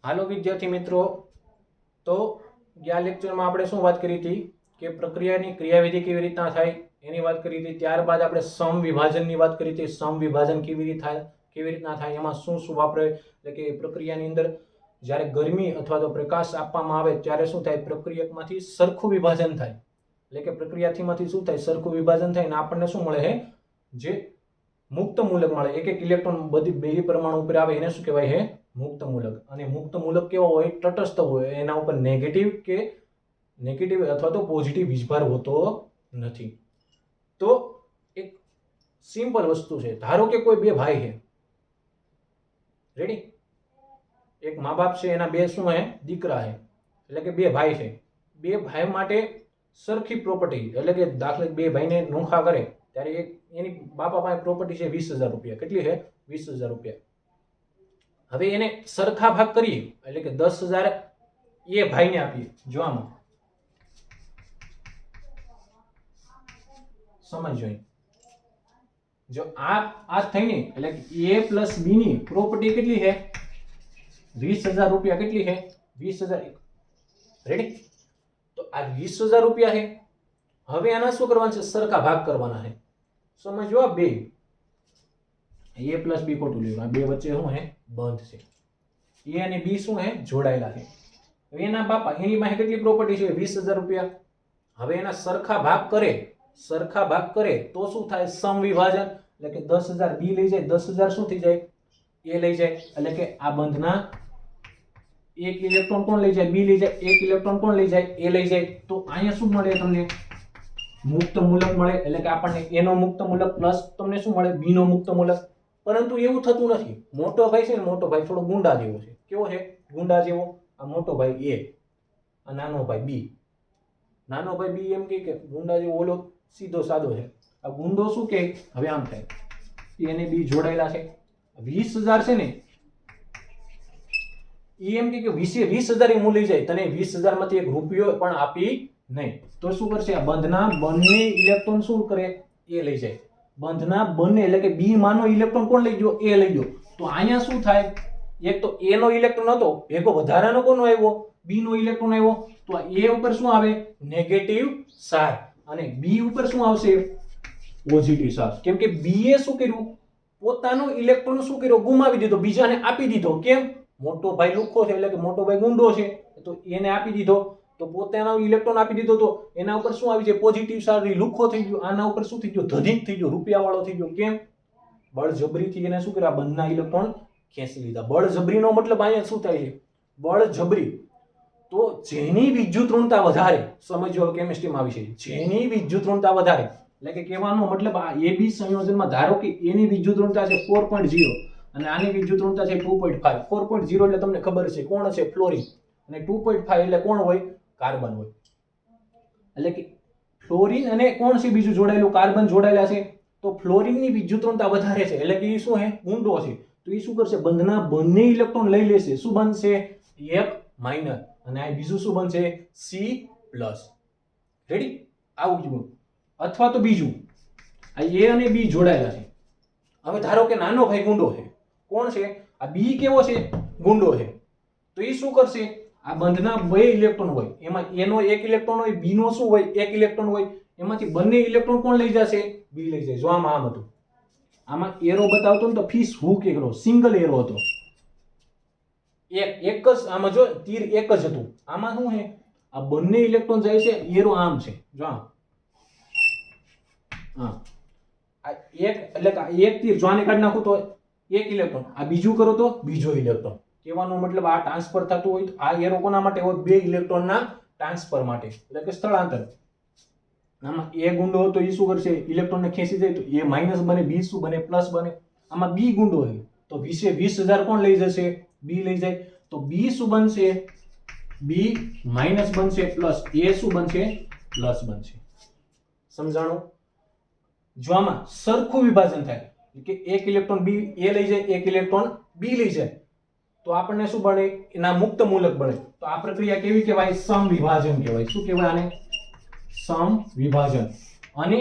હાલો વિદ્યાર્થી મિત્રો, તો ગયા લેક્ચરમાં આપણે શું વાત કરી હતી કે પ્રક્રિયાની ક્રિયાવિધિ કેવી રીતના થાય એની વાત કરી હતી। ત્યારબાદ આપણે સમ વિભાજનની વાત કરી હતી। સમ વિભાજન કેવી રીતના થાય, એમાં શું શું વાપરે, એટલે કે પ્રક્રિયાની અંદર જ્યારે ગરમી અથવા તો પ્રકાશ આપવામાં આવે ત્યારે શું થાય, પ્રક્રિયકમાંથી સરખું વિભાજન થાય, એટલે કે પ્રક્રિયાથીમાંથી શું થાય, સરખું વિભાજન થાય અને આપણને શું મળે છે, જે મુક્ત મૂલક મળે। એક એક ઇલેક્ટ્રોન બધી બે પરમાણુ ઉપર આવે એને શું કહેવાય છે, મુક્ત મૂલક। અને મુક્ત મૂલક કેવો હોય, તટસ્થ હોય, એના ઉપર નેગેટિવ અથવા તો પોઝિટિવ વીજભાર હોતો નથી। તો એક સિમ્પલ વસ્તુ છે, ધારો કે કોઈ બે ભાઈ છે, રેડી, એક મા બાપ છે, એના બે શું છે, દીકરા છે, એટલે કે બે ભાઈ છે। બે ભાઈ માટે સરખી પ્રોપર્ટી, એટલે કે દાખલા બે ભાઈને નોખા કરે ત્યારે એની બાપા પાસે પ્રોપર્ટી છે 20,000 રૂપિયા। કેટલી છે, 20,000 રૂપિયા। હવે એને સરખા ભાગ કરીએ, એટલે કે 10,000 એ ભાઈને આપીએ। જો આમાં સમજો, જો આ થઈને એટલે કે a પ્લસ b ની પ્રોપર્ટી કેટલી છે, 20,000 રૂપિયા। કેટલી છે, 20,000। રેડી, તો આ 20,000 રૂપિયા છે। હવે આના શું કરવાના છે, સરખા ભાગ કરવાના છે। સમજો આ બે a પ્લસ b ખોટું લેવું, આ બે વચ્ચે શું છે, બંધ છે। a અને b શું છે, જોડાયેલા છે। હવે એના બાપા, એની પાસે કેટલી પ્રોપર્ટી છે, 20,000 રૂપિયા। હવે એના સરખા ભાગ કરે તો શું થાય, સમ વિભાજન, એટલે કે 10,000 b લઈ જાય, 10,000 શું થઈ જાય, a લઈ જાય। એટલે કે આ બંધના એક ઇલેક્ટ્રોન કોણ લઈ જાય, b લઈ જાય, એક ઇલેક્ટ્રોન કોણ લઈ જાય, a લઈ જાય। તો અહીંયા શું મળે તમને, મુક્ત મૂલક મળે। એટલે કે આપણને a નો મુક્ત મૂલક પ્લસ તમને શું મળે, b નો મુક્ત મૂલક। પરંતુ એવું થતું નથી, મોટો ભાઈ છે ને, મોટો ભાઈ થોડો ગુંડા જેવો છે। કેવો છે, ગુંડા જેવો। આ મોટો ભાઈ a, આ નાનો ભાઈ b। નાનો ભાઈ b એમ કે ગુંડા જેવો, ઓલો સીધો સાદો છે। આ ગુંડો શું કે, હવે આમ થાય, a અને b જોડાયેલા છે। 20,000 છે ને, એ એમ કે 20,000 એ હું લઈ જાય, તને 20,000 માંથી એક રૂપિયો પણ આપી નહીં। તો શું કરશે, આ બંધના બંને ઇલેક્ટ્રોન શું કરે, એ લઈ જાય। બંધના બંને એટલે કે b માનો ઇલેક્ટ્રોન કોણ લઈ ગયો, એ લઈ ગયો। તો અહીંયા શું થાય, એક તો a નો ઇલેક્ટ્રોન હતો, ભેગો વધારાનો કોનો આવ્યો, b નો ઇલેક્ટ્રોન આવ્યો। તો a ઉપર શું આવે, નેગેટિવ ચાર્જ, અને b ઉપર શું આવશે, પોઝિટિવ ચાર્જ। કેમ કે b એ શું કર્યું, પોતાનો ઇલેક્ટ્રોન શું કર્યો, ગુમાવી દીધો, બીજાને આપી દીધો। કેમ, મોટો ભાઈ લુખ્ખો છે, એટલે કે મોટો ભાઈ ગુંડો છે, તો એને આપી દીધો, તો પોતાનો ઇલેક્ટ્રોન આપી દીધો, તો એના ઉપર શું આવી જાય, પોઝિટિવ ચાર્જ, લુખ્ખો થઈ ગયો। આના ઉપર શું થઈ ગયો, ધનિક થઈ ગયો, રૂપિયા વાળો થઈ ગયો। કેમ, બળજબરીથી એને શું કર્યા, બંધના ઇલેક્ટ્રોન ખેંચી લીધા। બળજબરીનો મતલબ અહીંયા શું થાય છે, બળજબરી। તો જેની વિદ્યુત ઋણતા વધારે, સમજો કેમિસ્ટ્રીમાં આવી છે, જેની વિદ્યુત ઋણતા વધારે, એટલે કે કહેવાનો મતલબ આ AB સંયોજનમાં ધારો કે એની વિદ્યુત ઋણતા છે 4.0 અને આની વિદ્યુત ઋણતા છે 2.5। 4.0 એટલે તમને ખબર છે કોણ છે, ફ્લોરિન, અને 2.5 એટલે કોણ હોય, કાર્બન હોય। એટલે કે ફ્લોરિન અને કોણ છે બીજું જોડાયેલું, કાર્બન જોડાયેલા છે। તો ફ્લોરિનની વિદ્યુત ઋણતા વધારે છે, એટલે કે એ શું છે, ઊંડો છે। તો એ શું કરશે, બંધના બંને ઇલેક્ટ્રોન લઈ લેશે। શું બનશે, એક માઇનસ, અને આ બીજું શું બનશે, C+। રેડી, આવું જ બનશે। અથવા તો બીજું, આ a અને b જોડાયેલા છે। હવે ધારો કે નાનો ભાઈ ગુંડો છે, કોણ છે, આ b કેવો છે, ગુંડો છે। તો એ શું કરશે, આ બંધના બે ઇલેક્ટ્રોન હોય, એમાં a નો એક ઇલેક્ટ્રોન હોય, b નો શું હોય, એક ઇલેક્ટ્રોન હોય, એમાંથી બંને ઇલેક્ટ્રોન કોણ લઈ જશે, b લઈ જાય। જો આમાં આમ હતું, આમાં એરો બતાવતો ને તો fish hook arrow, single arrow હતો, એક જ, આમાં જો તીર એક જ હતું। આમાં શું છે, આ બંને ઇલેક્ટ્રોન જાય છે, એરો આમ છે, જો આમ, હા, આ એક એટલે કે એક તીર જો આને કાઢી નાખું તો એક ઇલેક્ટ્રોન, આ બીજું કરો તો બીજો ઇલેક્ટ્રોન। કહેવાનો મતલબ આ ટ્રાન્સફર થતું હોય, આ એરો કોના માટે હોય, બે ઇલેક્ટ્રોનના ટ્રાન્સફર માટે, એટલે કે સ્થળાંતર। આમાં a ગુંડો હતો, એ શું કરશે, ઇલેક્ટ્રોનને ખેંચી જાય, તો a માઈનસ બને, b શું બને, પ્લસ બને। આમાં b ગુંડો છે, તો 20,000 કોણ લઈ જશે, b લઈ જાય। તો b શું બનશે, b માઈનસ બનશે, પ્લસ a શું બનશે, પ્લસ બનશે। સમજાણું? જો આમાં સરખું વિભાજન થાય કે એક ઇલેક્ટ્રોન b a લઈ જાય, એક ઇલેક્ટ્રોન b લઈ જાય, તો આપણને શું બને, એના મુક્ત મૂલક બને। તો આ પ્રક્રિયા કેવી કહેવાય, સમ વિભાજન કહેવાય। શું કહેવાય આને, સમ વિભાજન। અને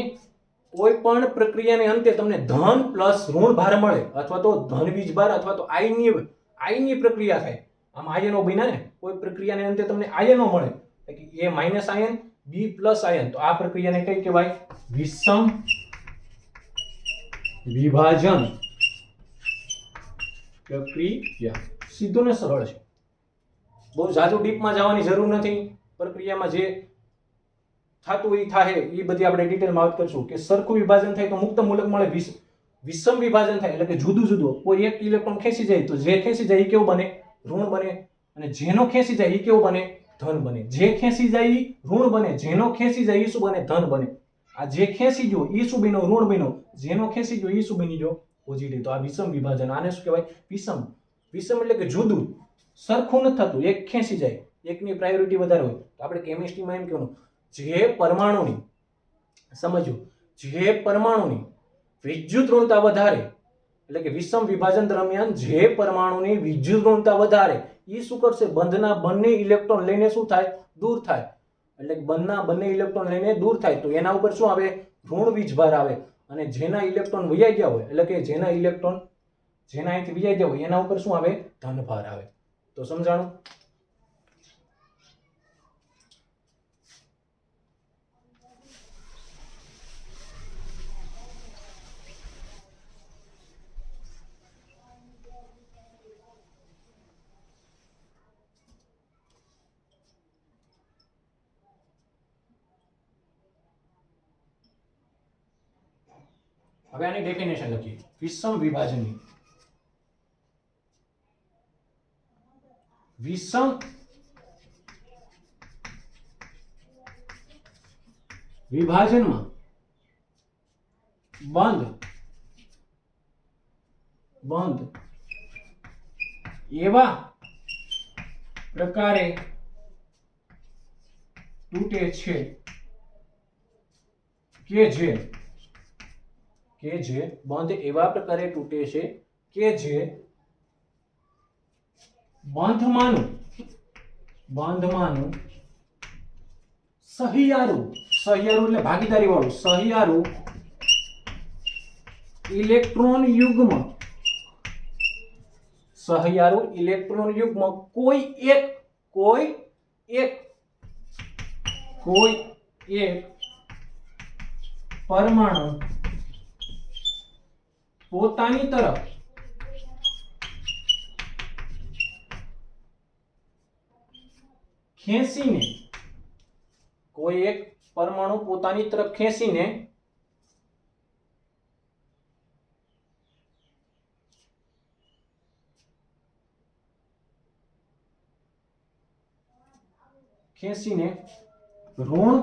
કોઈ પણ પ્રક્રિયાને અંતે તમને ધન પ્લસ ઋણ ભાર મળે, અથવા તો ધન વીજભાર અથવા તો આયનીય પ્રક્રિયા થાય, આમ આયનો બન્યા ને, કોઈ પ્રક્રિયાને અંતે તમને આયનો મળે કે A માઇનસ આયન, B પ્લસ આયન, તો આ પ્રક્રિયાને કઈ કહેવાય? વિષમ વિભાજન પ્રક્રિયા. સીધું ને સરળ છે, બહુ જાજુ ડીપમાં જવાની જરૂર નથી. પ્રક્રિયામાં જે થતું એ થાય એ બધી આપણે ડિટેલમાં વાત કરીશું કે સરખું વિભાજન થાય તો મુક્ત મૂલક મળે, વિષમ વિભાજન થાય એટલે કે જુદું જુદું કોઈ એક ઇલેક્ટ્રોન ખેંચી જાય તો જે ખેંચી જાય એ કેવું બને? ઋણ બને. અને જેનો ખેંચી જાય એ કેવું બને? ધન બને. જે ખેંચી જાય એ ઋણ બને, જેનો ખેંચી જાય એ શું બને? ધન બને. આ જે ખેંચી ગયો એ શું બન્યો? ઋણ બન્યો. જેનો ખેંચી ગયો એ શું બની ગયો? પોઝિટિવ. તો આ વિષમ વિભાજન. આને શું કહેવાય? વિષમ. વિષમ એટલે કે જુદું, સરખું નથી થતું. એક ખેંચી જાય, એકની પ્રાયોરિટી વધારે હોય. તો આપણે કેમિસ્ટ્રીમાં એમ કહેવાનું, જે પરમાણુની, સમજો, જે પરમાણુની વિદ્યુત ઋણતા વધારે, એટલે કે વિષમ વિભાજન દરમિયાન જે પરમાણુની વિદ્યુત ઋણતા વધારે એ શું કરશે? બંધના બંને ઇલેક્ટ્રોન લઈને શું થાય? દૂર થાય. એટલે કે બંધના બંને ઇલેક્ટ્રોન લઈને દૂર થાય તો એના ઉપર શું આવે? ઋણ વીજભાર આવે. અને જેના ઇલેક્ટ્રોન વયા ગયા હોય, એટલે કે જેના ઇલેક્ટ્રોન જેના અહીંથી વયા ગયા હોય એના ઉપર શું આવે? ધનભાર આવે. તો સમજાણું? હવે આની ડેફિનેશન લખીએ વિષમ વિભાજનની. વિષમ વિભાજનમાં બંધ એવા પ્રકારે તૂટે છે કે જે બંધ એવા પ્રકારે તૂટે છે કે જે બંધમાંનું સહિયારું એટલે ભાગીદારી વાળું સહિયારું ઇલેક્ટ્રોન યુગ્મ કોઈ એક પરમાણુ પોતાની તરફ ખેંચીને, કોઈ એક પરમાણુ પોતાની તરફ ખેંચીને ઋણ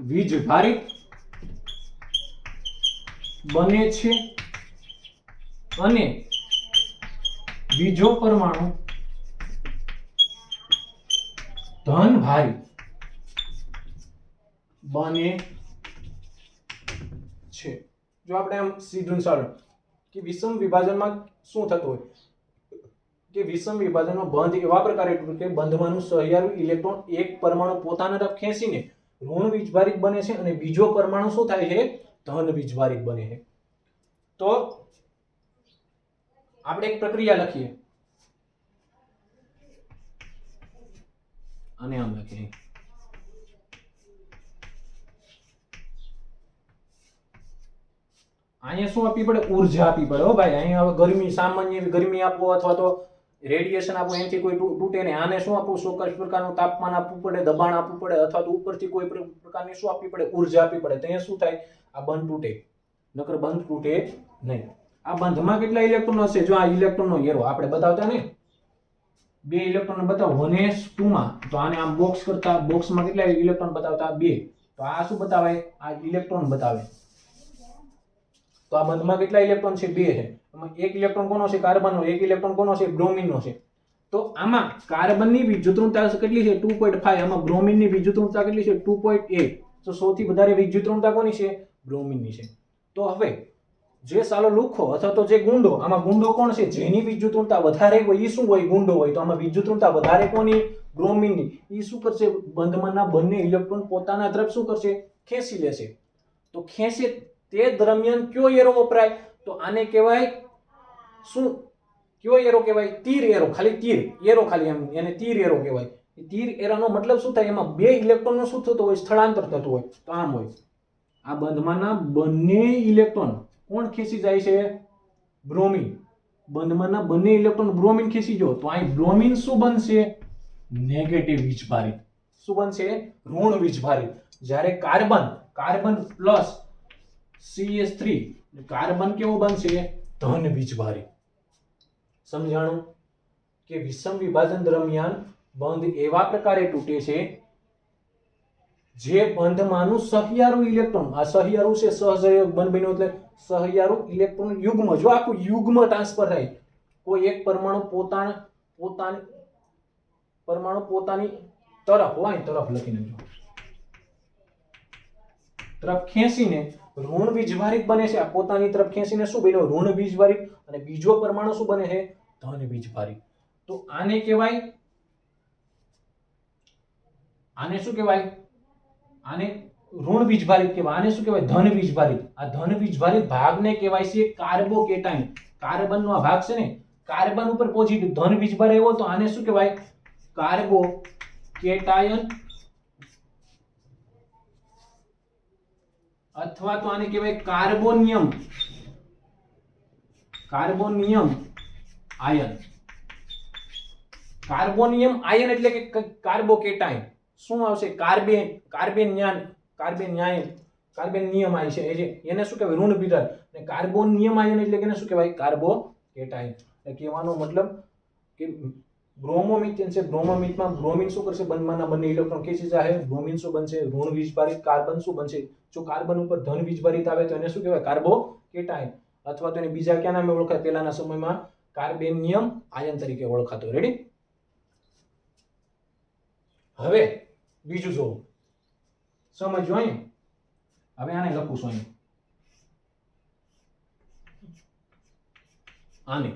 વીજભારિત બને છે અને બીજો પરમાણુ ધનભારી બને છે. જો આપણે આમ સીધું સરળ કે વિષમ વિભાજનમાં શું થતું હોય કે વિષમ વિભાજનમાં બંધ એવા પ્રકારે તૂટે કે બંધમાંનું સહિયારું ઇલેક્ટ્રોન એક પરમાણુ પોતાના તરફ ખેંચીને ઋણ વીજભારિત બને છે અને બીજો પરમાણુ શું થાય છે? ધન વીજભારિત બને છે. તો આપણે એક પ્રક્રિયા લખીએ અને આમ લખીએ. અહીંયા શું આપવી પડે? ઉર્જા આપવી પડે. હો ભાઈ, અહીંયા હવે ગરમી, સામાન્ય ગરમી આપો અથવા તો રેડિયેશન આપો, એનાથી કોઈ તૂટે નહીં. આને શું આપવું? ચોક્કસ પ્રકારનું તાપમાન આપવું પડે, દબાણ આપવું પડે, અથવા તો ઉપરથી કોઈ પ્રકારની શું આપવી પડે? ઉર્જા આપવી પડે. તો અહીંયા શું થાય? આ બંધ તૂટે, નકર બંધ તૂટે નહીં. આ બંધમાં કેટલા ઇલેક્ટ્રોન હશે? જો આ ઇલેક્ટ્રોનનો એરો આપણે બતાવતા ને, 2 ઇલેક્ટ્રોન બતાવો 1s2 માં, તો આને આમ બોક્સ કરતા બોક્સમાં કેટલા ઇલેક્ટ્રોન બતાવતા? 2. તો આ શું બતાવે? આ ઇલેક્ટ્રોન બતાવે. તો આ બંધમાં કેટલા ઇલેક્ટ્રોન છે? 2 છે. એમાં એક ઇલેક્ટ્રોન કોનો છે? કાર્બનનો. એક ઇલેક્ટ્રોન કોનો છે? બ્રોમિનનો છે. તો આમાં કાર્બનની વિદ્યુત ઋણતા કેટલી છે? 2.5. આમાં બ્રોમિનની વિદ્યુત ઋણતા કેટલી છે? 2.8. તો સૌથી વધારે વિદ્યુત ઋણતા કોની છે? બ્રોમિનની છે. તો હવે જે સાલો લુખો અથવા તો જે ગુંડો, આમાં ગુંડો કોણ છે? જેની વિદ્યુત ઋણતા વધારે હોય એ શું હોય? ગુંડો હોય. તો આમાં વિદ્યુત ઋણતા વધારે કોની? બ્રોમિનની. એ શું કરશે? બંધમાંના બંને ઇલેક્ટ્રોન પોતાના તરફ શું કરશે? ખેંચી લેશે. તો ખેંચે તે દરમિયાન કયો એરો વપરાય? તો આને કહેવાય શું કયો એરો કહેવાય? તીર એરો. ખાલી તીર એરો, ખાલી એમ એને તીર એરો કહેવાય. એ તીર એરાનો મતલબ શું થાય? એમાં બે ઇલેક્ટ્રોનનું શું થતું હોય? સ્થળાંતર થતું હોય. તો આમ હોય, આ બંધમાંના બંને ઇલેક્ટ્રોન કોણ ખેંચી જાય છે? બ્રોમિન. બંધમાંના બંને ઇલેક્ટ્રોન બ્રોમિન ખેંચી ગયો તો અહીં બ્રોમિન શું બનશે? નેગેટિવ વીજભારિત. શું બનશે? ઋણ વીજભારિત. જ્યારે કાર્બન પ્લસ CH3, કાર્બન કેવો બનશે? ધન વીજભારિત. સમજાણું કે વિષમ વિભાજન દરમિયાન બંધ એવા પ્રકારે તૂટે છે જે બંધમાંનું સહિયારું ઇલેક્ટ્રોન, આ સહિયારું છે, સહસંયોગ બંધ બન્યો એટલે સહિયારું ઇલેક્ટ્રોન યુગ્મ, જો આખું યુગ્મ ટ્રાન્સફર થાય, કોઈ એક પરમાણુ પોતાની તરફ હોય, તરફ લખી નાખજો, તરફ ખેંચીને ઋણ વીજભારિત બને છે. આ પોતાની તરફ ખેંચીને શું બન્યો? ઋણ વીજભારિત. અને બીજો પરમાણુ શું બને છે? ધન વીજભારિત. તો આને કહેવાય, આને શું કહેવાય? આને ઋણ વીજભારિત કહેવાય. આને શું કહેવાય? ધન વીજભારિત. આ ધન વીજભારિત ભાગને કહેવાય છે કાર્બોકેટાયન. કાર્બનનો આ ભાગ છે ને, કાર્બન ઉપર પોઝિટિવ ધન વીજભાર આવ્યો તો આને શું કહેવાય? કાર્બોકેટાયન, અથવા તો આને કહેવાય કાર્બોનિયમ આયન. કાર્બોનિયમ આયન એટલે કે કાર્બોકેટાયન. શું આવશે? કાર્બેનિયમ આયન છે, એને શું કહેવાય? ઋણ વીજભાર. અને કાર્બોનિયમ આયન એટલે કે એને શું કહેવાય? કાર્બોકેટાયન. એટલે કહેવાનો મતલબ કે બ્રોમોમિથેન છે, બ્રોમોમિથમાં બ્રોમિન શું કરશે? બંધમાંના બંને ઇલેક્ટ્રોન ખેંચી જાય. બ્રોમિન શું બનશે? ઋણ વીજભારિત. કાર્બન શું બનશે? જો કાર્બન ઉપર ધન વીજભારિત આવે તો એને શું કહેવાય? કાર્બોકેટાયન. અથવા તો એને બીજા કયા નામે ઓળખાય? પહેલાના સમયમાં કાર્બેનિયમ આયન તરીકે ઓળખાતો. રેડી? હવે બીજું જો સમજો અહીં. હવે આને લખું છું અહીં, આને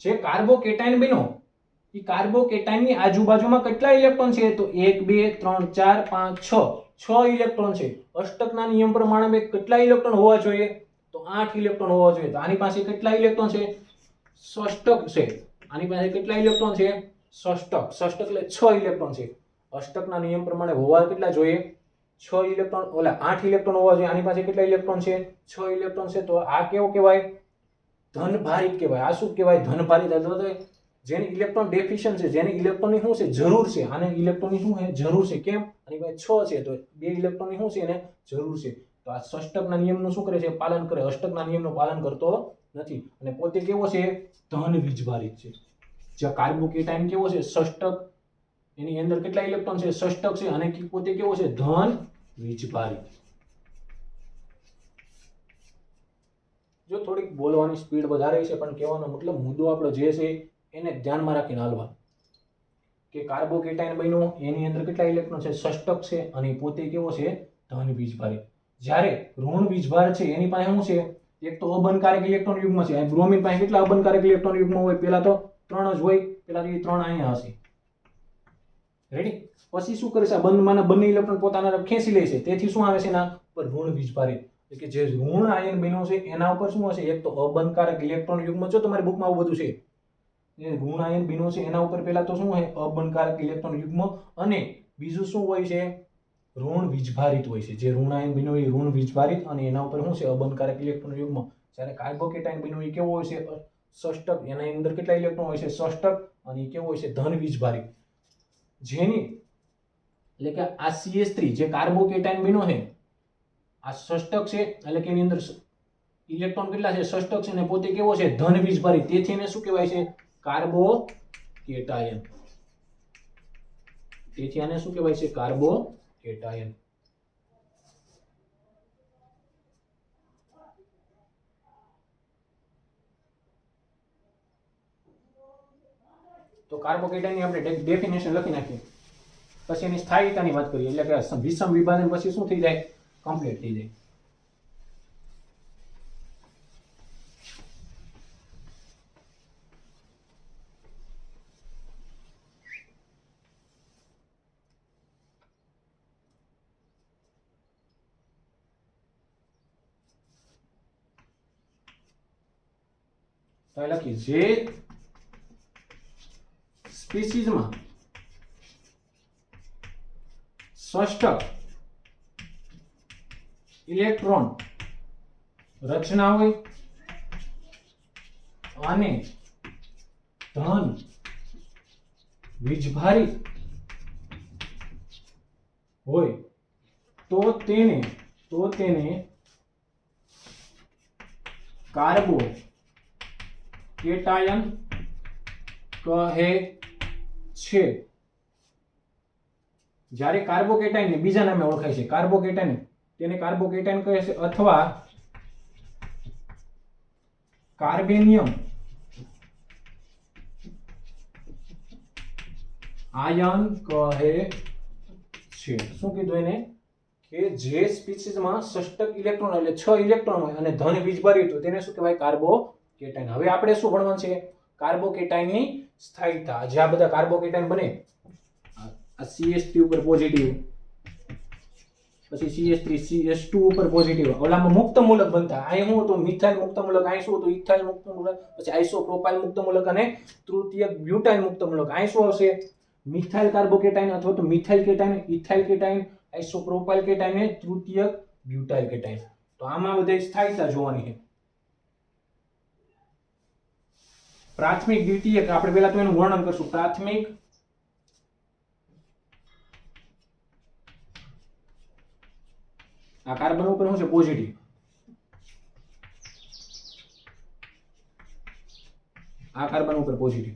જે કાર્બોકેટાયન બન્યો, એ કાર્બોકેટાયનની આજુબાજુમાં કેટલા ઇલેક્ટ્રોન છે? તો 1 2 3 4 5 6 ઇલેક્ટ્રોન છે. અષ્ટકના નિયમ પ્રમાણે કેટલા ઇલેક્ટ્રોન હોવા જોઈએ? તો 8 ઇલેક્ટ્રોન હોવા જોઈએ. તો આની પાસે કેટલા ઇલેક્ટ્રોન છે? ષષ્ટક છે. આની પાસે કેટલા ઇલેક્ટ્રોન છે? ષષ્ટક એટલે 6 ઇલેક્ટ્રોન છે. અષ્ટકના નિયમ પ્રમાણે હોવા કેટલા જોઈએ? 6 ઇલેક્ટ્રોન, ઓલા 8 ઇલેક્ટ્રોન હોવા જોઈએ. આની પાસે કેટલા ઇલેક્ટ્રોન છે? 6 ઇલેક્ટ્રોન છે. તો આ કેવો કહેવાય? ધનભારિત કહેવાય. આ શું કહેવાય? ધનભારિત. એટલે જેની ઇલેક્ટ્રોન ડેફિશિયન્ટ છે, જેની ઇલેક્ટ્રોનની શું છે? જરૂર છે. આને ઇલેક્ટ્રોનની શું છે? જરૂર છે. કેમ? આની પાસે 6 છે તો 2 ઇલેક્ટ્રોનની શું છે? એને જરૂર છે. તો આ ષષ્ટકના નિયમનું શું કરે છે? પાલન કરે. અષ્ટકના નિયમનું પાલન કરતો નથી અને પોતે કેવો છે? ધન વીજભારિત છે. જે કાર્બોકેટાયન કેવો છે? ષષ્ટક. એની અંદર કેટલા ઇલેક્ટ્રોન છે? ષષ્ટક છે. અને પોતે કેવો છે? ધન વીજભારિત. જો થોડીક બોલવાની સ્પીડ વધારે છે, પણ કહેવાનો મતલબ મુદ્દો આપણો જે છે એને ધ્યાનમાં રાખીને હાલવા. કે કાર્બોકેટાયન બન્યો, એની અંદર કેટલા ઇલેક્ટ્રોન છે? ષષ્ટક છે. અને પોતે કેવો છે? ધન વીજભારિત. જ્યારે ઋણ વીજભાર છે એની પાસે શું છે? એક તો અબનકારક ઇલેક્ટ્રોન યુગ્મ છે. અહીં બ્રોમિન પાસે કેટલા અબનકારક ઇલેક્ટ્રોન યુગ્મ હોય? પહેલા તો 3 જ હોય. પહેલા તો એ 3 અહીંયા હશે. રેડી? પછી શું કરે છે? બંધમાંના બંને ઇલેક્ટ્રોન પોતાના તરફ ખેંચી લે છે. તેથી શું આવે છે? એના પર ઋણ વીજભારિત. એટલે કે જે ઋણ આયન બન્યો છે એના ઉપર શું હશે? એક તો અબનકારક ઇલેક્ટ્રોન યુગ્મ, જો તમારી બુકમાં આવું બધું છે. જે ઋણ આયન બન્યો છે એના ઉપર પહેલા તો શું હોય? અબનકારક ઇલેક્ટ્રોન યુગ્મ. અને બીજું શું હોય છે? ઋણ વીજભારિત હોય છે. જે ઋણ આયન બન્યો એ ઋણ વીજભારિત અને એના ઉપર શું છે? અબનકારક ઇલેક્ટ્રોન યુગ્મ. જ્યારે કાર્બોકેટાયન બન્યો એ કેવો હોય છે? ષષ્ટક. એના અંદર કેટલા ઇલેક્ટ્રોન હોય છે? ષષ્ટક. અને એ કેવો હોય છે? ધન વીજભારિત. જેની એટલે કે આ CH3 જે કાર્બોકેટાયન બન્યો છે, આ ષષ્ટક છે. એટલે કે એની અંદર ઇલેક્ટ્રોન કેટલા છે? ષષ્ટક છે. અને પોતે કેવો છે? ધન વીજભારિત. તેથી એને શું કહેવાય છે? કાર્બોકેટાયન. તેથી આને શું કહેવાય છે? કાર્બોકેટાયન. તો કાર્બોકેટાયનની આપણે ડેફિનેશન લખી નાખીએ. પછી એની સ્થાયીતાની વાત કરીએ. એટલે કે વિષમ વિભાજન પછી શું થઈ જાય? કમ્પ્લીટ થઈ જાય. તો અહીં લખીએ જે સ્પીસીઝમાં ષષ્ઠક ઇલેક્ટ્રોન રચના હોય અને ધન વીજભારિત હોય તો તેને કાર્બો કેટાયન કહે છે. જ્યારે કાર્બોકેટાયન ને બીજા નામે ઓળખાય છે કાર્બોકેટાયન, તેને કાર્બોકેટાયન કહે છે અથવા કાર્બેનિયમ આયન કહે છે. શું કીધું એને? કે જે સ્પીસીઝમાં ષષ્ટક ઇલેક્ટ્રોન એટલે 6 ઇલેક્ટ્રોન હોય અને ધન વીજભારિત હોય તેને શું કહેવાય? કાર્બોકેટાયન. હવે આપણે શું ભણવાનું છે? કાર્બોકેટાયનની સ્થાયીતા. જે આ બધા કાર્બોકેટાયન બને, આ CH3 ઉપર પોઝિટિવ, પછી CH3 CH2 ઉપર પોઝિટિવ, ઓલામાં મુક્ત મૂલક બનતા. અહીં શું હતું? મિથાઇલ મુક્ત મૂલક. અહીં શું હતું? ઇથાઇલ મુક્ત મૂલક, પછી આઇસોપ્રોપાઇલ મુક્ત મૂલક અને તૃતીયક બ્યુટાઇલ મુક્ત મૂલક. અહીં શું આવશે? મિથાઇલ કાર્બોકેટાયન અથવા તો methyl cation, ethyl cation, isopropyl cation અને તૃતીયક બ્યુટાઇલ કેટાયન. તો આમાં બધી સ્થાયીતા જોવાની છે. પ્રાથમિક, દ્વિતીયક, આપણે પહેલા તો એનું વર્ણન કરશું. પ્રાથમિક, આ કાર્બન ઉપર શું છે? પોઝિટિવ. આ કાર્બન ઉપર પોઝિટિવ.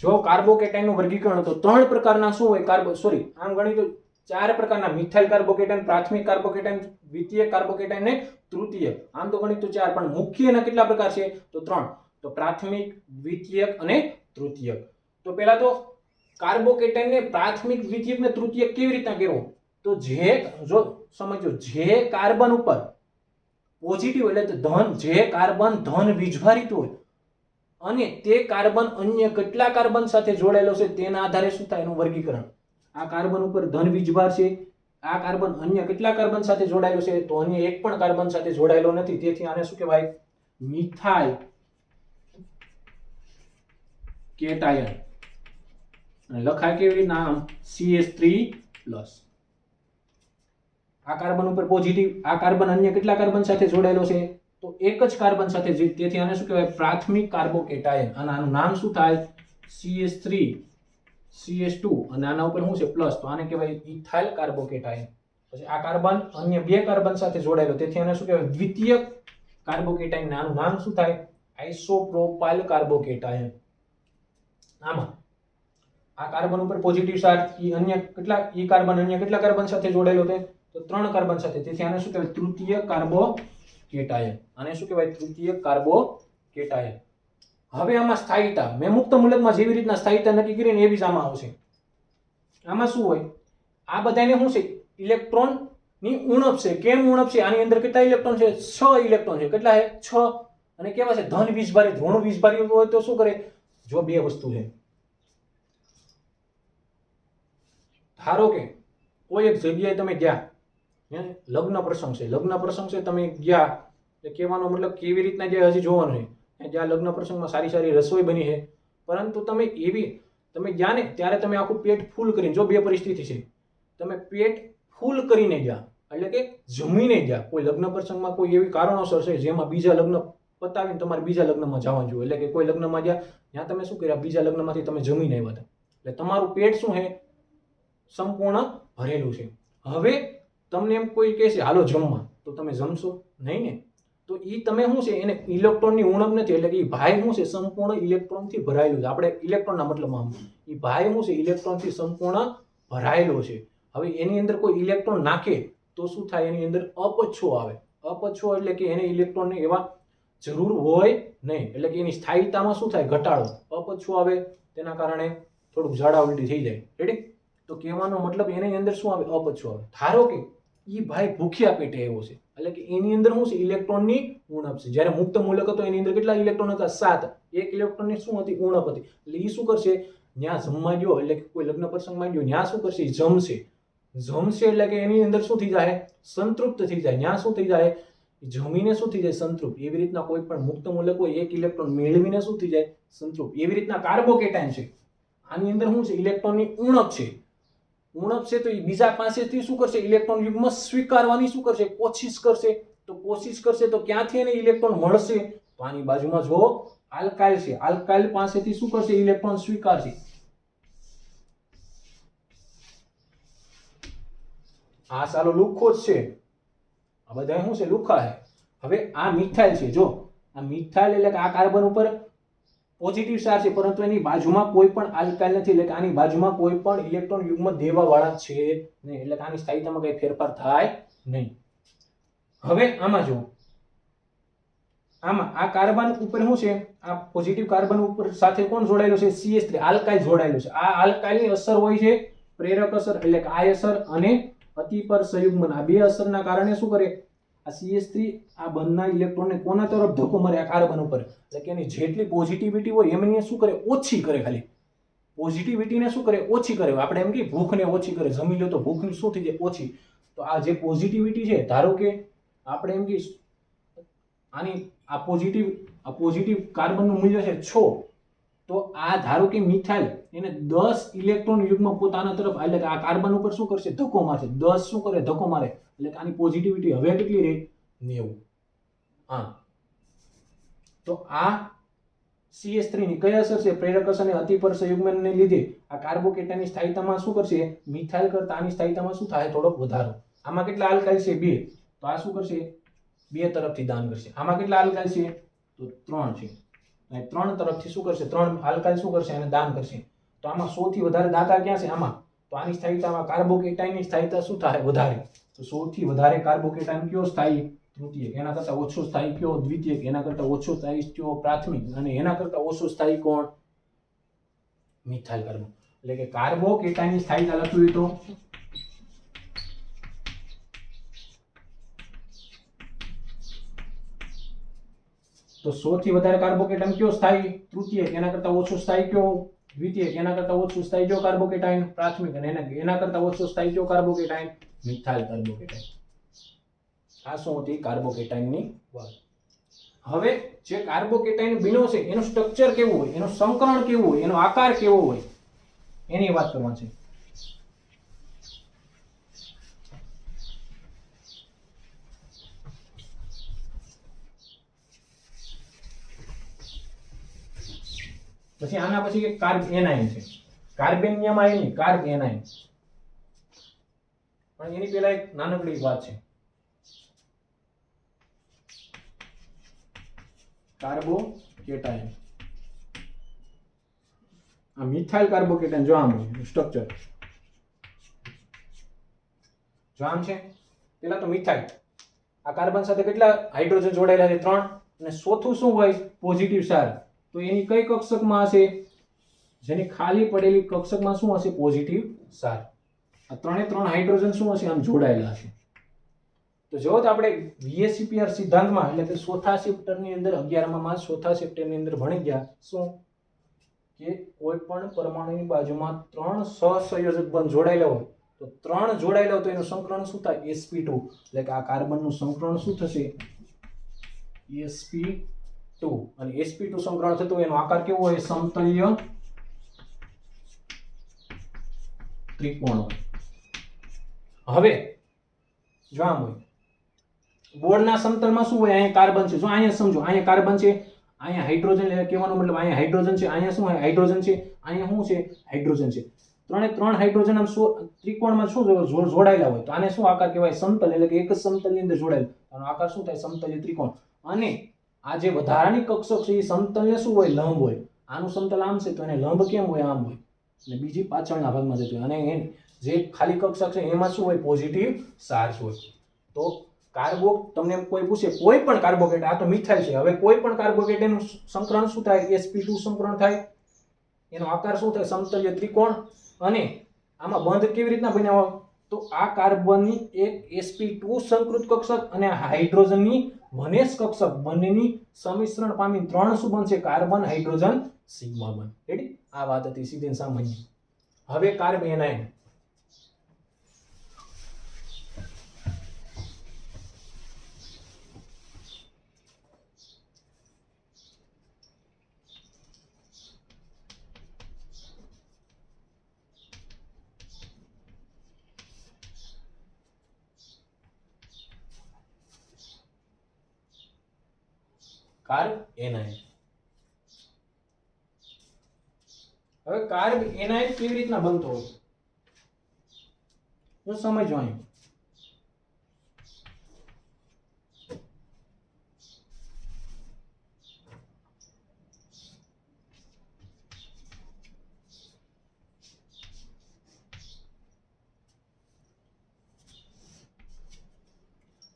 જો કાર્બોકેટાયન નું વર્ગીકરણ તો 3 પ્રકારના શું હોય? આમ ગણી તો 4 પ્રકારના: મિથાઇલ કાર્બોકેટાયન, પ્રાથમિક કાર્બોકેટાયન, દ્વિતીયક કાર્બોકેટાયન ને તૃતીયક. આમ તો ગણી તો 4, પણ મુખ્ય એના કેટલા પ્રકાર છે? તો 3. તો પ્રાથમિક, દ્વિતીયક અને તૃતીયક. તો પહેલા તો કાર્બોકેટાયન ને પ્રાથમિક, દ્વિતીયક ને તૃતીયક કેવી રીતના કરવો? તો જો સમજો, જે કાર્બન ઉપર પોઝિટિવ એટલે ધન, જે કાર્બન ધન વીજભારિત હોય અને તે કાર્બન અન્ય કેટલા કાર્બન સાથે જોડાયેલો છે તેના આધારે શું થાય? એનું વર્ગીકરણ. આ કાર્બન ઉપર ધન વીજભાર છે, આ કાર્બન અન્ય કેટલા કાર્બન સાથે જોડાયેલો છે? તો અન્ય એક પણ કાર્બન સાથે જોડાયેલો નથી. તેથી આને શું કહેવાય? Methyl cation. અને લખાય કેવી રીતના? CH3+. આ કાર્બન ઉપર પોઝિટિવ, આ કાર્બન અન્ય કેટલા કાર્બન સાથે જોડાયેલો છે? તો એક જ કાર્બન સાથે. તેથી આને શું કહેવાય? પ્રાથમિક કાર્બોકેટાયન. અને આનું નામ શું થાય? CH3 CH2 અને આના ઉપર શું છે? પ્લસ. તો આને કહેવાય ઇથાઇલ કાર્બોકેટાયન. પછી આ કાર્બન અન્ય 2 કાર્બન સાથે જોડાયેલો, તેથી આને શું કહેવાય? દ્વિતીયક કાર્બોકેટાયન. આનું નામ શું થાય? આઇસોપ્રોપાઇલ કાર્બોકેટાયન. આમાં આ કાર્બન ઉપર પોઝિટિવ ચાર્જ, ઈ કાર્બન અન્ય કેટલા કાર્બન સાથે જોડાયેલો છે? તો 3 કાર્બન સાથે. તેથી આને શું કહેવાય? તૃતીયક કાર્બોકેટાયન. આને શું કહેવાય? તૃતીયક કાર્બોકેટાયન. હવે આમાં સ્થાયીતા, મેં મુક્ત મૂલકમાં જેવી રીતના સ્થાયીતા નક્કી કરીને એવી જ આમાં આવશે. આમાં શું હોય? આ બધાને શું છે? ઇલેક્ટ્રોન ની ઉણપ છે. કેમ ઉણપ છે? આની અંદર કેટલા ઇલેક્ટ્રોન છે? 6 ઇલેક્ટ્રોન છે. કેટલા છે? 6. અને કેવા છે? ધન વીજભારિત. ઋણ વીજભારિત હોય તો શું કરે? જો 2 વસ્તુ છે, ધારો કે કોઈ એક જગ્યાએ તમે ગયા, લગ્ન પ્રસંગ છે, તમે ગયા, એટલે કહેવાનો મતલબ કેવી રીતના ગયા હજી જોવાનું છે. જ્યાં લગ્ન પ્રસંગમાં સારી સારી રસોઈ બની છે, પરંતુ તમે ગયા ને ત્યારે તમે આખું પેટ ફૂલ કરીને, જો 2 પરિસ્થિતિ છે, તમે પેટ ફૂલ કરીને ગયા એટલે કે જમીને ગયા. કોઈ લગ્ન પ્રસંગમાં કોઈ એવી કારણોસર છે જેમાં બીજા લગ્ન પતાવીને તમારે બીજા લગ્નમાં જવાનું જોઈએ, એટલે કે કોઈ લગ્નમાં ગયા ત્યાં તમે શું કર્યા? બીજા લગ્નમાંથી તમે જમીને આવ્યા હતા, એટલે તમારું પેટ શું છે? સંપૂર્ણ ભરેલું છે. હવે તમને એમ કોઈ કહે છે હાલો જમવા, તો તમે જમશો નહીં ને? તો ઈ તમે શું છે? એને ઇલેક્ટ્રોનની ઉણપ નથી, એટલે કે ઈ ભાઈ શું છે? સંપૂર્ણ ઇલેક્ટ્રોનથી ભરાયેલું છે. આપણે ઇલેક્ટ્રોનના મતલબમાં ઈ ભાઈ શું છે? ઇલેક્ટ્રોનથી સંપૂર્ણ ભરાયેલો છે. હવે એની અંદર કોઈ ઇલેક્ટ્રોન નાખે તો શું થાય? એની અંદર અપછો આવે. અપછો એટલે કે એને ઇલેક્ટ્રોનની એવા જરૂર હોય નહીં, એટલે કે એની સ્થાયીતામાં શું થાય? ઘટાડો. અપછો આવે તેના કારણે થોડુંક ઝાડા ઉલટી થઈ જાય. રેડી? તો કહેવાનો મતલબ એની અંદર શું આવે? અપછો આવે. ધારો કે એ ભાઈ ભૂખ્યા પેટે આવ્યો છે, એટલે કે એની અંદર શું છે, ઇલેક્ટ્રોનની ઉણપ છે. જ્યારે મુક્ત મૂલક હતો એની અંદર કેટલા ઇલેક્ટ્રોન હતા? 7. એક ઇલેક્ટ્રોનની શું હતી? ઉણપ હતી. એટલે એ શું કરશે? ત્યાં જમવા ગયો, એટલે કે કોઈ લગ્ન પ્રસંગમાં ગયો, ત્યાં શું કરશે? જમશે. જમશે એટલે કે એની અંદર શું થઈ જાય? સંતૃપ્ત થઈ જાય. ત્યાં શું થઈ જાય? જમીને શું થઈ જાય? સંતૃપ્ત. એવી રીતના કોઈ પણ મુક્ત મૂલક હોય એક ઇલેક્ટ્રોન મેળવીને શું થઈ જાય? સંતૃપ્ત. એવી રીતના કાર્બોકેટાયન છે, આની અંદર શું છે? ઇલેક્ટ્રોનની ઉણપ છે. ઉણપ છે તો એ બીજા પાસેથી શું કરશે? ઇલેક્ટ્રોન યુગ્મ સ્વીકારવાની શું કરશે? કોશિશ કરશે. તો કોશિશ કરશે તો ક્યાંથી એને ઇલેક્ટ્રોન મળશે? તો આની બાજુમાં જો આલ્કાઇલ છે, આલ્કાઇલ પાસેથી શું કરશે? ઇલેક્ટ્રોન સ્વીકારશે. આ સાલો લુખ્ખો જ છે, આ બધા શું છે? લુખ્ખા છે. હવે આ મિથાઇલ છે, જો આ મિથાઇલ એટલે કે આ કાર્બન ઉપર પોઝિટિવ ચાર્જ છે, પરંતુ એની બાજુમાં કોઈ પણ આલ્કાઇલ નથી, એટલે કે આની બાજુમાં કોઈ પણ ઇલેક્ટ્રોન યુગ્મ દેવા વાળા છે નહીં, એટલે કે આની સ્થાયીતામાં કઈ ફેરફાર થાય નહીં. હવે આમાં જો આમાં આ કાર્બન ઉપર શું છે? આ પોઝિટિવ કાર્બન ઉપર સાથે કોણ જોડાયેલું છે? CH3 આલ્કાઇલ જોડાયેલું છે. આ આલ્કાઇલની અસર હોય છે પ્રેરક અસર, એટલે કે આ અસર અને અતિપર સંયુગ્મન. આ બે અસરના કારણે શું કરે? આ CH3 આ બંધના ઇલેક્ટ્રોનને કોના તરફ ધક્કો મારે? આ કાર્બન ઉપર. એટલે કે એની જેટલી પોઝિટિવિટી હોય એમની શું કરે? ઓછી કરે. ખાલી પોઝિટિવિટીને શું કરે? ઓછી કરે. આપણે એમ કે ભૂખને ઓછી કરે, જમી લો તો ભૂખની શું થઈ જાય? ઓછી. તો આ જે પોઝિટિવિટી છે, ધારો કે આપણે એમ કે આની આ પોઝિટિવ કાર્બનનું મૂલ્ય છે 6, તો આ ધારો કે મિથાઇલ એને 10 ઇલેક્ટ્રોન યુગ્મ પોતાના તરફ, એટલે કે આ કાર્બન ઉપર શું કરશે? ધક્કો મારશે. 10 શું કરે? ધક્કો મારે. એટલે કે આની પોઝિટિવિટી હવે કેટલી રહી? 90. હા, તો આ CH3 ની કઈ અસર છે? પ્રેરક અસર અને અતિપર સંયુગ્મનને લીધે આ કાર્બોકેટાયનની સ્થાયીતામાં શું કરશે? મિથાઇલ કરતા આની સ્થાયીતામાં શું થાય? થોડોક વધારો. આમાં કેટલા આલ્કાઇલ છે? 2. તો આ શું કરશે? 2 તરફથી દાન કરશે. આમાં કેટલા આલ્કાઇલ છે? તો 3 છે. અને 3 તરફથી શું કરશે? 3 આલ્કાઇલ શું કરશે? અને દાન કરશે. તો આમાં 100 થી વધારે દાતા ક્યાં છે? આમાં. તો આની સ્થાયીતામાં કાર્બોકેટાયનની સ્થાયીતા શું થાય? વધારે. તો 100 થી વધારે કાર્બોકેટાયન કયો સ્થાયી? તૃતીયક. એના કરતા ઓછો સ્થાયી કયો? દ્વિતીયક. એના કરતા ઓછો સ્થાયી કયો? પ્રાથમિક. અને એના કરતા ઓછો સ્થાયી કોણ? Methyl carbo. એટલે કે કાર્બોકેટાયનની સ્થાયીતા લખવી તો તો 100 થી વધારે કાર્બોકેટાયન કયો સ્થાયી? તૃતીયક. એના કરતા ઓછો સ્થાયી કયો? દ્વિતીયક. એના કરતા ઓછું સ્થાયી કયો? કાર્બોકેટાયન? પ્રાથમિક. અને એના કરતા ઓછો સ્થાયી કયો? કાર્બોકેટાયન? Methyl carbocation. આ શું હતી? કાર્બોકેટાયનની વાત. હવે જે કાર્બોકેટાયન બીનો છે એનું સ્ટ્રક્ચર કેવું હોય, એનું સંકરણ કેવું હોય, એનો આકાર કેવો હોય, એની વાત કરવાની છે. પછી આના પછી એક કાર્બ એનાયન છે. કાર્બેનિયમ આયન, કાર્બ એનાયન. પણ એની પહેલા એક નાનકડી વાત છે. કાર્બોકેટાયન, આ મિથાઇલ કાર્બોકેટાયન જો આમ સ્ટ્રક્ચર જો આમ છે. પેલા તો મિથાઇલ, આ કાર્બન સાથે કેટલા હાઇડ્રોજન જોડાયેલા છે? 3. અને ચોથું શું હોય? Positive charge. તો એની કઈ કક્ષકમાં હશે? જેની ખાલી પડેલી કક્ષકમાં શું હશે? Positive charge. આ 3 હાઇડ્રોજન શું હશે? આમ જોડાયેલા હશે. તો જો આપણે VSEPR સિદ્ધાંતમાં, એટલે કે ચોથા ચેપ્ટરની અંદર 11માં ચોથા ચેપ્ટરની અંદર ભણી ગયા શું કે કોઈ પણ પરમાણુની બાજુમાં 3 સહસંયોજક બંધ જોડાયેલા હોય, તો 3 જોડાયેલા હોય તો એનું સંકરણ શું થાય? sp2. એટલે કે આ કાર્બનનું સંકરણ શું થશે? sp2. અને sp2 સંકરણ થતું એનો આકાર કેવો હોય? સમતલ્ય ત્રિકોણ. હવે જો આમ હોય બોર્ડના સમતલમાં શું હોય? અહીંયા કાર્બન છે. જો અહીંયા સમજો, અહીંયા કાર્બન છે, અહીંયા હાઇડ્રોજન, એટલે કહેવાનો મતલબ અહીંયા હાઇડ્રોજન છે, અહીંયા શું હોય? હાઇડ્રોજન છે, અહીંયા શું છે? હાઇડ્રોજન છે. 3 હાઇડ્રોજન આમ ત્રિકોણમાં શું જોડાયેલા હોય, તો આને શું આકાર કહેવાય? સમતલ. એટલે કે એક જ સમતલની અંદર જોડાયેલ, આનો આકાર શું થાય? સમતલ્ય ત્રિકોણ. અને આ જે વધારાની કક્ષક છે એ સમતલને શું હોય? લંબ હોય. આનું સમતલ આમ છે તો એને લંબ કેમ હોય? આમ હોય. અને બીજી પાછળના ભાગમાં જતું હોય. અને જે ખાલી કક્ષક છે એમાં શું હોય? પોઝિટિવ ચાર્જ હોય. તો કાર્બો તમને કોઈ પૂછે કોઈ પણ કાર્બોકેટ, આ તો મિથાઇલ છે, હવે કોઈ પણ કાર્બોકેટનું સંકરણ શું થાય? sp2 સંકરણ થાય. એનો આકાર શું થાય? સમતલ્ય ત્રિકોણ. અને આમાં બંધ કેવી રીતના બન્યા હોય? તો આ કાર્બનની એક sp2 સંકૃત કક્ષક અને હાઇડ્રોજનની 1s કક્ષક બંનેની સમિશ્રણ પામી 3 શું બનશે? કાર્બન હાઇડ્રોજન સિગ્મા બન. રેડી? આ વાત હતી સીધી ને સામાન્ય. હવે કાર્બ એનાયન. Carb anion. હવે કાર્બ એનાયન કેવી રીતના બનતો હોય તો સમજો. અહીં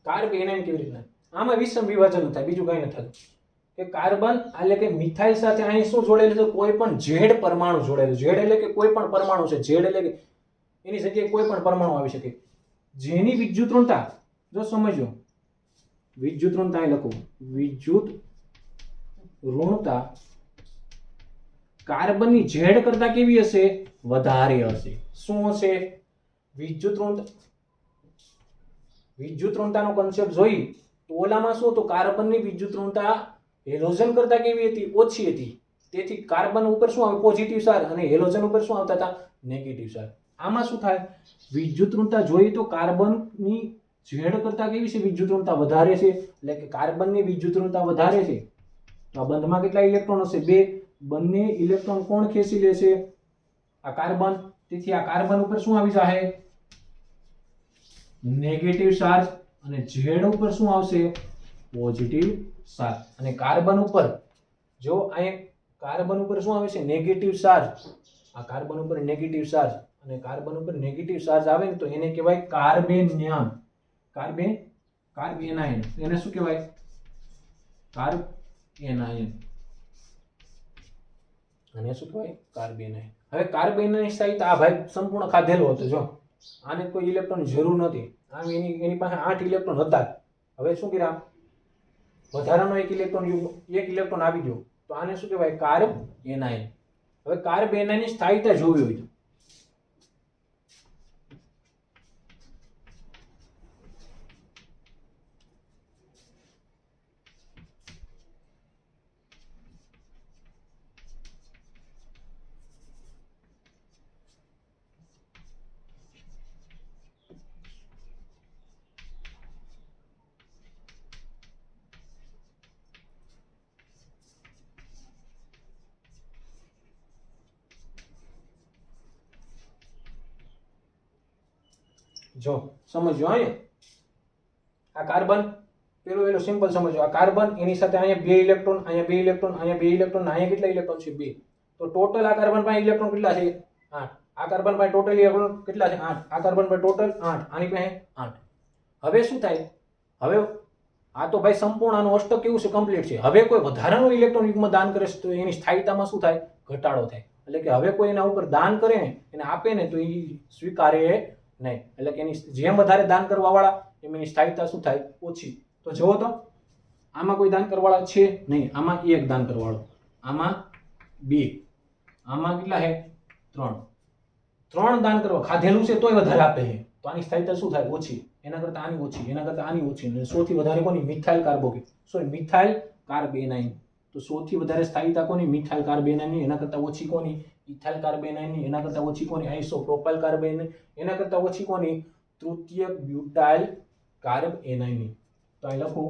કાર્બ એનાયન કેવી રીતના? આમાં વિષમ વિભાજન થાય, બીજું કઈ ન થાય. કે કાર્બન એટલે કે મિથાઇલ સાથે અહીં શું જોડેલું છે? કોઈ પણ ઝેડ પરમાણુ જોડેલું. ઝેડ એટલે કે કોઈ પણ પરમાણુ છે. ઝેડ એટલે કે એની જગ્યાએ કોઈ પણ પરમાણુ આવી શકે, જેની વિદ્યુત ઋણતા, જો સમજો, વિદ્યુત ઋણતા અહીં લખું, વિદ્યુત ઋણતા કાર્બનની ઝેડ કરતા કેવી હશે? વધારે હશે. શું હશે? વિદ્યુત ઋણતાનો કન્સેપ્ટ જોઈ તો ઓલામાં શું હતું? કાર્બનની વિદ્યુત ઋણતા હેલોજન કરતા કેવી હતી? ઓછી હતી. તેથી કાર્બન ઉપર શું આવે? પોઝિટિવ ચાર્જ, અને હેલોજન ઉપર શું આવતા હતા? Negative charge. આમાં શું થાય? વિદ્યુત ઋણતા જોઈએ તો કાર્બનની ઝેડ કરતા કેવી છે? વિદ્યુત ઋણતા વધારે છે. એટલે કે કાર્બનની વિદ્યુત ઋણતા વધારે છે તો આ બંધમાં કેટલા ઇલેક્ટ્રોન હશે? 2. બંને ઇલેક્ટ્રોન કોણ ખેંચી લેશે? આ કાર્બન. તેથી આ કાર્બન ઉપર શું આવી જશે? Negative charge. અને ઝેડ ઉપર શું આવશે? Positive charge. અને કાર્બન ઉપર જો અહીંયા કાર્બન ઉપર શું આવે છે? Negative charge. આ કાર્બન ઉપર નેગેટિવ ચાર્જ, અને કાર્બન ઉપર નેગેટિવ ચાર્જ આવે ને તો એને કહેવાય કાર્બેનિયમ. કાર્બેનાયન. એને શું કહેવાય? કાર્બેનાયન. અને શું કહેવાય? કાર્બેનાયન. હવે કાર્બેનાયન સહિત આ ભાઈ સંપૂર્ણ ખાધેલો હતો. જો આને કોઈ ઇલેક્ટ્રોન જરૂર નથી. આમ એની પાસે 8 ઇલેક્ટ્રોન હતા. હવે શું કર્યા? વધારાનો એક ઇલેક્ટ્રોન આવી ગયો તો આને શું કહેવાય? Carb anion. હવે કાર્બ એનાયનની સ્થાયીતા જોવી હોય તો જો સમજો. અહીંયા આ કાર્બન, પેલું સિમ્પલ સમજો. આ કાર્બન, એની સાથે અહીંયા 2 ઇલેક્ટ્રોન, અહીંયા 2 ઇલેક્ટ્રોન, અહીંયા 2 ઇલેક્ટ્રોન, અહીંયા કેટલા ઇલેક્ટ્રોન છે? 2. તો ટોટલ આ કાર્બન પાસે ઇલેક્ટ્રોન કેટલા છે? 8. આ કાર્બન પાસે ટોટલ ઇલેક્ટ્રોન કેટલા છે? 8. આ કાર્બન પાસે ટોટલ 8. આની પાસે 8. હવે શું થાય? હવે આ તો ભાઈ સંપૂર્ણ આનું અષ્ટક કેવું છે? કમ્પ્લીટ છે. હવે કોઈ વધારાનું ઇલેક્ટ્રોન યુગ્મ દાન કરે તો એની સ્થાયીતામાં શું થાય? ઘટાડો થાય. એટલે કે હવે કોઈ એના ઉપર દાન કરે ને, એને આપે ને, તો એ સ્વીકારે નહીં. એટલે કે એની જેમ વધારે દાન કરવા વાળા એમ એની સ્થાયીતા શું થાય? ઓછી. તો જુઓ તો આમાં કોઈ દાન કરવાવાળા છે નહીં. આમાં 1 દાન કરવાવાળો, આમાં 2, આમાં કેટલા છે? 3. 3 દાન કરવા ખાધેલું છે તોય વધારે આપે છે. તો આની સ્થાયીતા શું થાય? ઓછી. એના કરતા આની ઓછી, એના કરતા આની ઓછી. અને સૌથી વધારે કોની? Methyl carbocat, sorry methyl carbanion. તો સૌથી વધારે સ્થાયીતા કોની? મિથાઇલ કાર્બેનાઇનની. એના કરતા ઓછી કોની? ઇથાઇલ કાર્બેનાઇનની. એના કરતા ઓછી કોની? આઇસોપ્રોપાઇલ કાર્બેનાઇન. એના કરતા ઓછી કોની? તૃતીયક બ્યુટાઇલ કાર્બેનાઇનની. તો અહીં લખું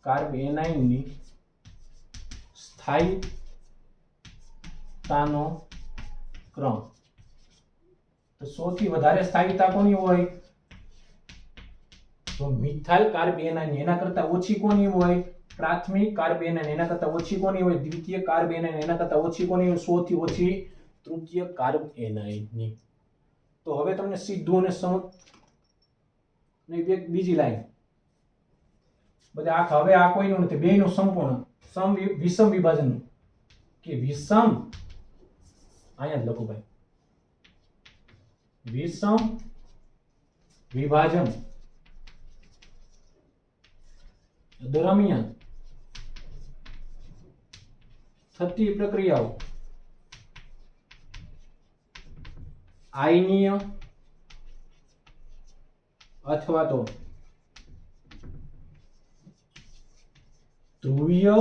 કાર્બેનાઇનની સ્થાયીતાનો ક્રમ. તો સૌથી વધારે સ્થાયીતા કોની હોય? તો મિથાઇલ કાર્બેનાઇન. એના કરતા ઓછી કોની હોય? પ્રાથમિક કાર્બેનાઇન. એના કરતા ઓછી કોની હોય? દ્વિતીય કાર્બેનાઇન. એના કરતા ઓછી કોની હોય? સૌથી ઓછી તૃતીય કાર્બેનાઇનની. તો હવે તમને સીધું અને બીજી લાઈન બધા હવે આ કોઈનું નથી, બેયનું સંપૂર્ણ વિષમ વિભાજનનું. કે વિષમ અહીંયા જ લખું ભાઈ, વિષમ વિભાજન દરમિયાન થતી પ્રક્રિયાઓ આયનીય અથવા તો ધ્રુવીય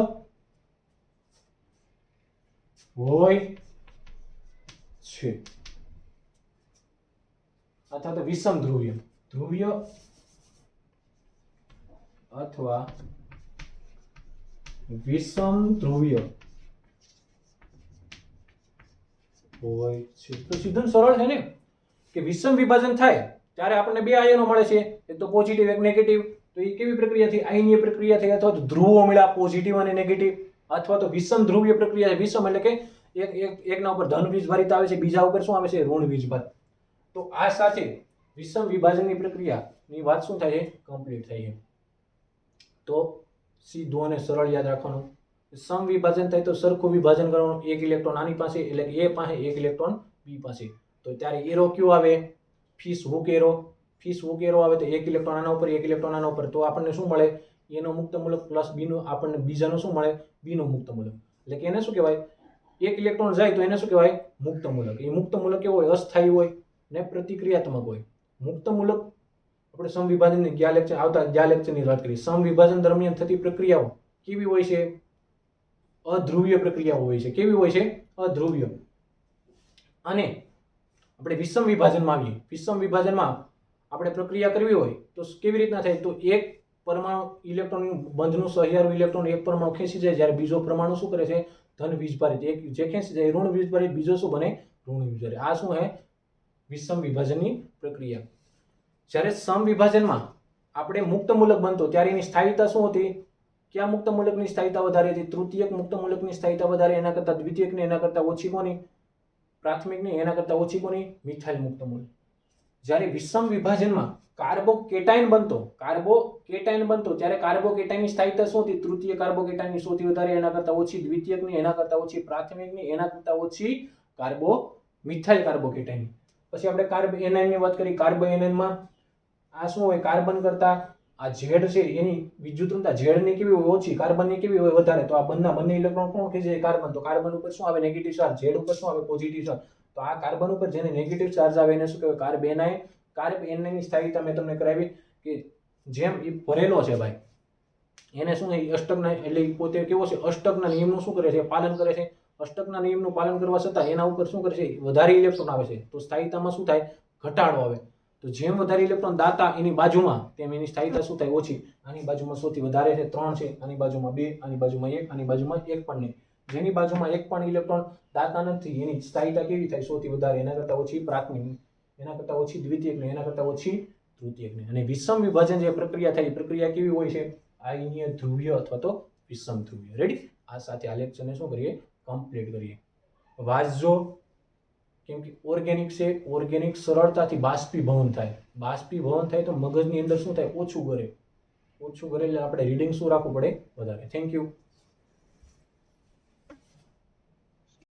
હોય છે, અથવા તો વિષમ ધ્રુવીય, ધ્રુવીય અથવા વિષમ ધ્રુવીય હોય છે. તો સીધું સરળ છે ને કે વિષમ વિભાજન થાય ત્યારે આપણને બે આયનો મળે છે, એક તો પોઝિટિવ એક નેગેટિવ. તો એ કેવી પ્રક્રિયાથી? આયનીય પ્રક્રિયાથી, અથવા તો ધ્રુવો મળ્યા પોઝિટિવ અને નેગેટિવ, અથવા તો વિષમ ધ્રુવીય પ્રક્રિયા. વિષમ એટલે કે એકના ઉપર ધન વીજભારિત આવે છે, બીજા ઉપર શું આવે છે? ઋણ વીજભાર. તો આ સાથે વિષમ વિભાજનની પ્રક્રિયાની વાત શું થાય છે? કમ્પ્લીટ થાય છે. તો સીધું અને સરળ યાદ રાખવાનું. સમ વિભાજન થાય તો સરખું વિભાજન કરવાનું, એક ઇલેક્ટ્રોન આની પાસે એટલે કે એ પાસે, એક ઇલેક્ટ્રોન બી પાસે. તો ત્યારે એરો કયો આવે? Fish hook arrow. Fish hook arrow આવે તો એક ઇલેક્ટ્રોન આના ઉપર, એક ઇલેક્ટ્રોન આના ઉપર. તો આપણને શું મળે? એનો મુક્ત મૂલક પ્લસ બીનું, આપણને બીજાનું શું મળે? બીનું મુક્ત મૂલક. એટલે કે એને શું કહેવાય? એક ઇલેક્ટ્રોન જાય તો એને શું કહેવાય? મુક્ત મૂલક. એ મુક્ત મૂલક કેવો હોય? અસ્થાયી હોય ને પ્રતિક્રિયાત્મક હોય. મુક્ત મૂલક આપણે સમ વિભાજનની ગયા લેક્ચરની વાત કરી. સમ વિભાજન દરમિયાન થતી પ્રક્રિયાઓ કેવી હોય છે? અધ્રુવીય પ્રક્રિયાઓ હોય છે. કેવી હોય છે? અધ્રુવીય. અને આપણે વિષમ વિભાજનમાં આવીએ. વિષમ વિભાજનમાં આપણે પ્રક્રિયા કરવી હોય તો કેવી રીતના થાય? તો એક પરમાણુ ઇલેક્ટ્રોન બંધનું સહિયારું ઇલેક્ટ્રોન એક પરમાણુ ખેંચી જાય, જ્યારે બીજો પરમાણુ શું કરે છે? ધન વીજભારિત. એક જે ખેંચી જાય ઋણ વીજભારિત, બીજો શું બને? ઋણ વીજભારિત. આ શું છે? વિષમ વિભાજનની પ્રક્રિયા. જ્યારે સમ વિભાજનમાં આપણે મુક્ત મૂલક બનતો ત્યારે એની સ્થાયીતા શું હતી? ક્યાં મુક્ત મૂલકની સ્થાયીતા વધારે હતી? તૃતીયક મુક્ત મૂલકની સ્થાયીતા વધારે, એના કરતા દ્વિતીયકની, એના કરતા ઓછી કોની? પ્રાથમિકની, એના કરતા ઓછી કોની? મિથાઇલ મુક્ત મૂલક. જ્યારે વિષમ વિભાજનમાં કાર્બોકેટાઇન બનતો ત્યારે કાર્બોકેટાઇનની સ્થાયીતા શું હતી? તૃતીય કાર્બોકેટાઇનની સૌથી વધારે, એના કરતા ઓછી દ્વિતીયકની, એના કરતા ઓછી પ્રાથમિકની, એના કરતા ઓછી મિથાઇલ કાર્બોકેટાઇન. પછી આપણે કાર્બ એનાઇનની વાત કરી. કાર્બ એનાઇનમાં આ શું હોય? કાર્બન કરતા આ ઝેડ છે એની વિદ્યુતઋણતા ઝેડની કેવી હોય? ઓછી. કાર્બનની કેવી હોય? વધારે. તો આ બંને ઇલેક્ટ્રોન કોણ ખેંચે? કાર્બન. તો કાર્બન ઉપર શું આવે? Negative charge. ઝેડ ઉપર શું આવે? Positive charge. તો આ કાર્બન ઉપર જેને નેગેટિવ ચાર્જ આવે એને શું કહેવાય? કાર્બ એનાઇન. કાર્બ એનાઇનની સ્થાયીતા મેં તમને કરાવી કે જેમ એ ભરેલો છે ભાઈ, એને શું છે? અષ્ટકના, એટલે પોતે કેવો છે? અષ્ટકના નિયમનું શું કરે છે? પાલન કરે છે. અષ્ટકના નિયમનું પાલન કરવા છતાં એના ઉપર શું કરે છે? વધારે ઇલેક્ટ્રોન આવે છે. તો સ્થાયીતામાં શું થાય? ઘટાડો આવે. તો જેમ વધારે ઇલેક્ટ્રોન દાતા એની બાજુમાં, તેમ એની સ્થાયીતા શું થાય? ઓછી. આની બાજુમાં સૌથી વધારે છે 3 છે, આની બાજુમાં 2, આની બાજુમાં 1, આની બાજુમાં 1 પણ નહીં. જેની બાજુમાં 1 પણ ઇલેક્ટ્રોન દાતા નથી એની સ્થાયીતા કેવી થાય? સૌથી વધારે. એના કરતા ઓછી પ્રાથમિક, એના કરતા ઓછી દ્વિતીયક, એના કરતા ઓછી તૃતીયક. અને વિષમ વિભાજન જે પ્રક્રિયા થાય એ પ્રક્રિયા કેવી હોય છે? આયનીય ધ્રુવીય અથવા તો વિષમ ધ્રુવીય. રેડી? આ સાથે આ લેક્ચરને શું કરીએ? કમ્પ્લીટ કરીએ. વાંચજો, કેમ કે ઓર્ગેનિક છે. ઓર્ગેનિક સરળતાથી બાષ્પીભવન થાય. બાષ્પીભવન થાય તો મગજની અંદર શું થાય? ઓછું ગરે એટલે આપણે રીડિંગ શું રાખવું પડે? વધારે. Thank you.